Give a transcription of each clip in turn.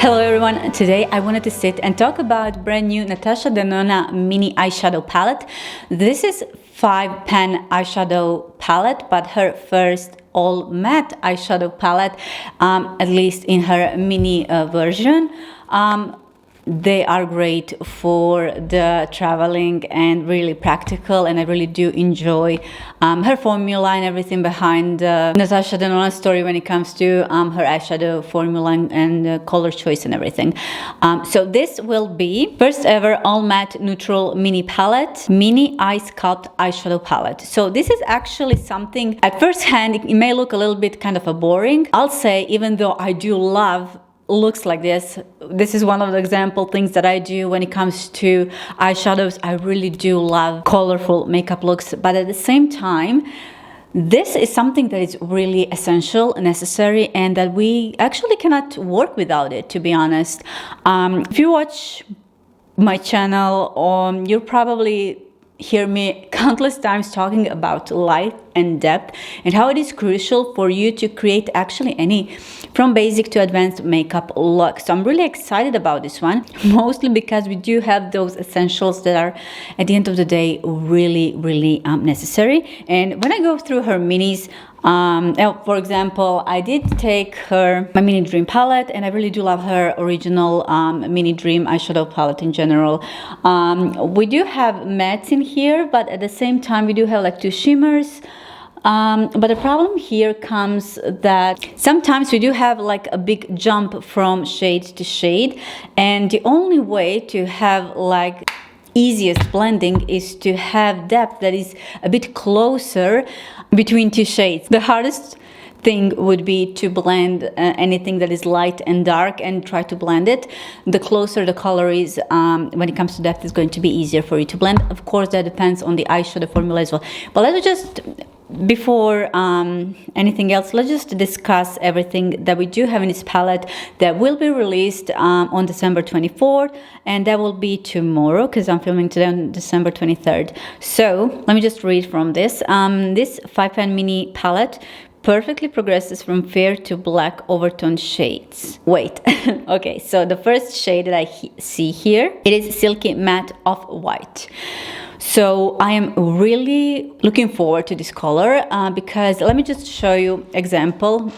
Hello everyone, today I wanted to sit and talk about brand new Natasha Denona mini eyeshadow palette. This is 5-pan eyeshadow palette, but her first all matte eyeshadow palette, at least in her mini version. They are great for the traveling and really practical, and I really do enjoy her formula and everything behind Natasha Denona's story when it comes to her eyeshadow formula and color choice and everything. So this will be first ever all matte neutral mini palette, mini eye sculpt eyeshadow palette. So this is actually something at first hand it may look a little bit kind of a boring. I'll say, even though I do love looks like this is one of the example things that I do when it comes to eyeshadows. I really do love colorful makeup looks, but at the same time this is something that is really essential, necessary, and that we actually cannot work without it, to be honest. If you watch my channel, you'll probably hear me countless times talking about light and depth and how it is crucial for you to create actually any from basic to advanced makeup look. So I'm really excited about this one, mostly because we do have those essentials that are at the end of the day really necessary. And when I go through her minis, for example, I did take my mini dream palette, and I really do love her original mini dream eyeshadow palette in general. We do have mattes in here, but at the same time we do have like two shimmers. But the problem here comes that sometimes we do have like a big jump from shade to shade, and the only way to have like easiest blending is to have depth that is a bit closer between two shades. The hardest thing would be to blend anything that is light and dark and try to blend it. The closer the color is, when it comes to depth, is going to be easier for you to blend. Of course, that depends on the eyeshadow formula as well. But let's just, before anything else, let's just discuss everything that we do have in this palette that will be released on December 24th, and that will be tomorrow because I'm filming today on December 23rd. So let me just read from this. This 5-pan mini palette perfectly progresses from fair to black overtone shades. Wait, okay, so the first shade that I see here, it is Silky Matte Off-White. So I am really looking forward to this color because let me just show you example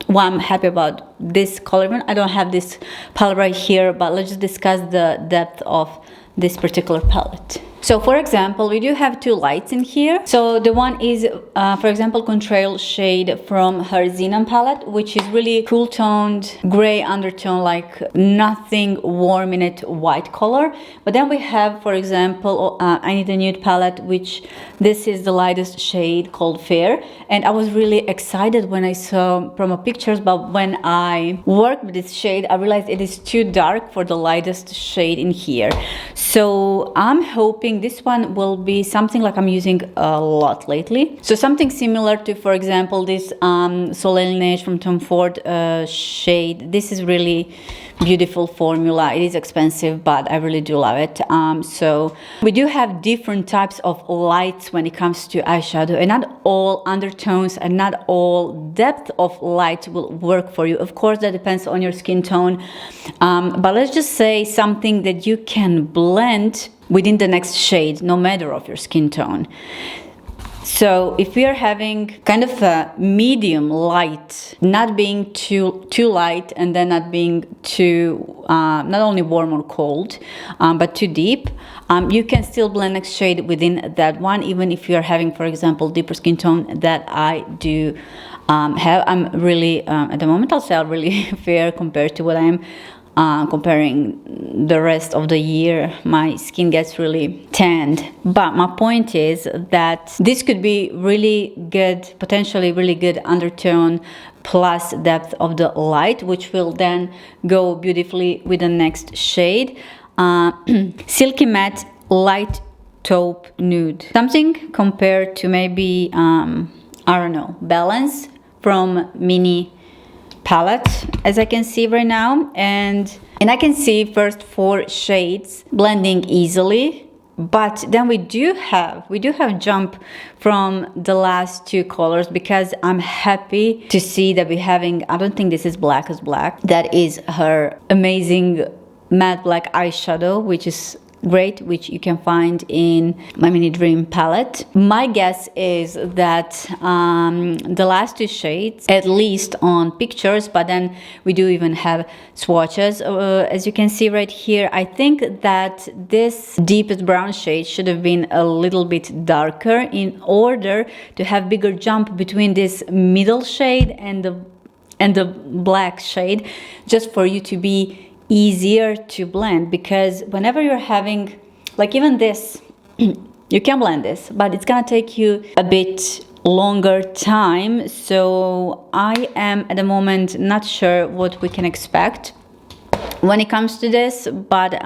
why I'm happy about this color. I don't have this palette right here, but let's just discuss the depth of this particular palette. So for example, we do have two lights in here. So the one is, for example, Contrail shade from her Xenon palette, which is really cool toned, gray undertone, like nothing warm in it, white color. But then we have, for example, I Need a Nude palette, which this is the lightest shade called Fair. And I was really excited when I saw promo pictures, but when I worked with this shade, I realized it is too dark for the lightest shade in here. So I'm hoping this one will be something like I'm using a lot lately. So something similar to, for example, this Soleil Neige from Tom Ford shade. This is really beautiful formula. It is expensive, but I really do love it. So we do have different types of lights when it comes to eyeshadow, and not all undertones and not all depth of light will work for you. Of course, that depends on your skin tone. But let's just say something that you can blend within the next shade, no matter of your skin tone. So if we are having kind of a medium light, not being too light and then not being too, not only warm or cold, but too deep, you can still blend next shade within that one, even if you're having, for example, deeper skin tone that I do have. I'm really, at the moment, I'll say I'm really fair compared to what I'm comparing the rest of the year. My skin gets really tanned. But my point is that this could be really good, potentially really good undertone plus depth of the light, which will then go beautifully with the next shade. Silky Matte Light Taupe Nude. Something compared to maybe, I don't know, Balance from Mini palette, as I can see right now, and I can see first 4 shades blending easily But then we do have jump from the last two colors, because I'm happy to see that we're having, I don't think this is black as black, that is her amazing matte black eyeshadow, which is great, which you can find in my Mini Dream palette. My guess is that the last two shades, at least on pictures, but then we do even have swatches, as you can see right here. I think that this deepest brown shade should have been a little bit darker in order to have bigger jump between this middle shade and the black shade, just for you to be easier to blend. Because whenever you're having, like even this, you can blend this, but it's gonna take you a bit longer time. So I am at the moment not sure what we can expect when it comes to this, but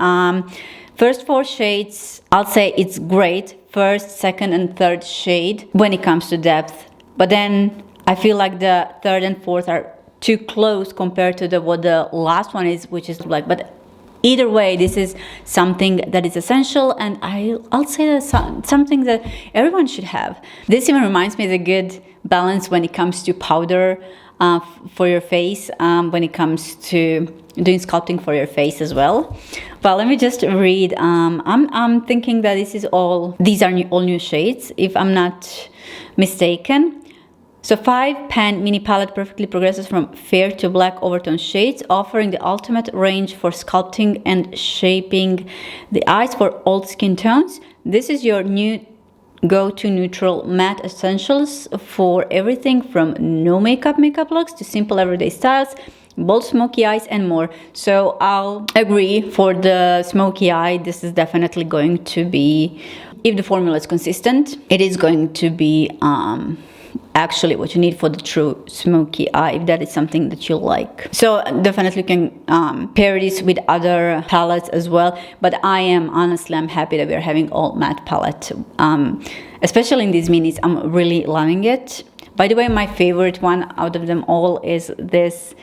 first four shades, I'll say it's great. First, second, and third shade when it comes to depth, but then I feel like the third and fourth are too close compared to what the last one is, which is black. But either way, this is something that is essential, and I'll say that's something that everyone should have. This even reminds me of a good balance when it comes to powder for your face, when it comes to doing sculpting for your face as well. But let me just read. I'm thinking that these are all new shades, if I'm not mistaken. So 5-pan mini palette perfectly progresses from fair to black overtone shades, offering the ultimate range for sculpting and shaping the eyes for all skin tones. This is your new go-to neutral matte essentials for everything from no makeup looks to simple everyday styles, bold smoky eyes, and more. So I'll agree, for the smoky eye, this is definitely going to be, if the formula is consistent, it is going to be actually what you need for the true smoky eye, if that is something that you like. So definitely can pair this with other palettes as well, but I'm happy that we're having all matte palette, especially in these minis. I'm really loving it. By the way, my favorite one out of them all is this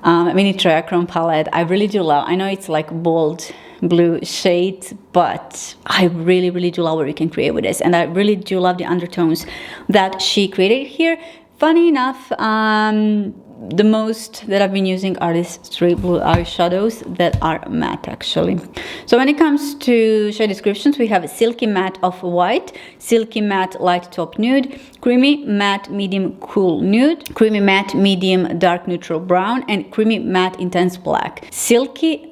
mini triachrome palette. I really do love. I know it's like bold blue shade, but I really do love what we can create with this, and I really do love the undertones that she created here. Funny enough, the most that I've been using are these three blue eyeshadows that are matte, actually. So when it comes to shade descriptions, we have silky matte off-white, silky matte light top nude, creamy matte medium cool nude, creamy matte medium dark neutral brown, and creamy matte intense black. Silky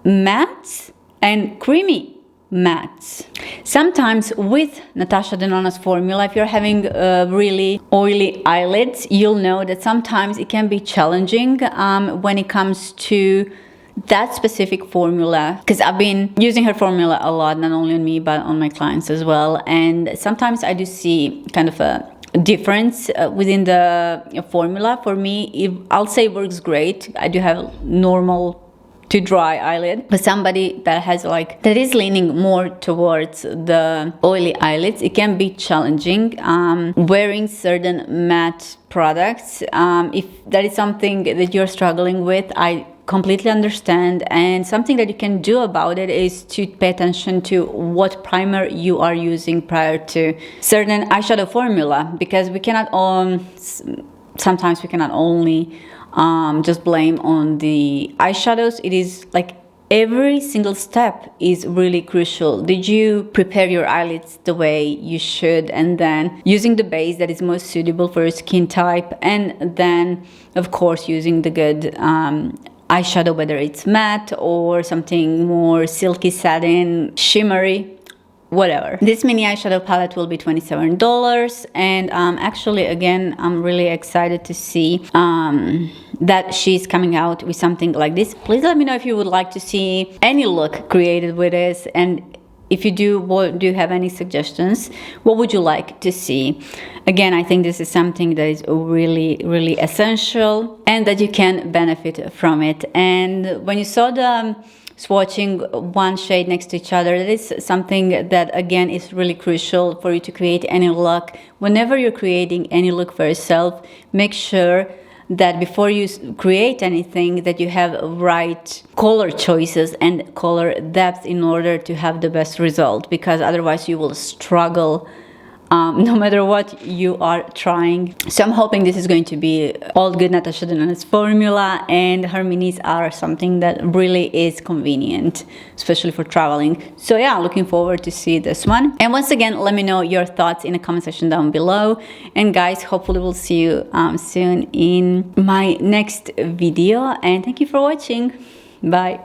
mattes and creamy mattes. Sometimes with Natasha Denona's formula, if you're having really oily eyelids, you'll know that sometimes it can be challenging when it comes to that specific formula, because I've been using her formula a lot, not only on me but on my clients as well, and sometimes I do see kind of a difference within the formula. For me, I'll say it works great. I do have normal to dry eyelid, but somebody that has that is leaning more towards the oily eyelids, it can be challenging wearing certain matte products. If that is something that you're struggling with, I completely understand, and something that you can do about it is to pay attention to what primer you are using prior to certain eyeshadow formula, because we cannot sometimes we cannot only just blame on the eyeshadows. It is like every single step is really crucial. Did you prepare your eyelids the way you should, and then using the base that is most suitable for your skin type, and then of course using the good eyeshadow, whether it's matte or something more silky satin, shimmery, whatever. This mini eyeshadow palette will be $27, and actually, again, I'm really excited to see that she's coming out with something like this. Please let me know if you would like to see any look created with this, and if you do you have any suggestions? What would you like to see? Again, I think this is something that is really essential, and that you can benefit from it. And when you saw the swatching one shade next to each other, that is something that again is really crucial for you to create any look. Whenever you're creating any look for yourself, make sure that before you create anything, that you have right color choices and color depth in order to have the best result, because otherwise you will struggle no matter what you are trying. So I'm hoping this is going to be all good Natasha Denona's formula, and her minis are something that really is convenient, especially for traveling. So yeah, looking forward to see this one. And once again, let me know your thoughts in the comment section down below. And guys, hopefully we'll see you soon in my next video. And thank you for watching. Bye.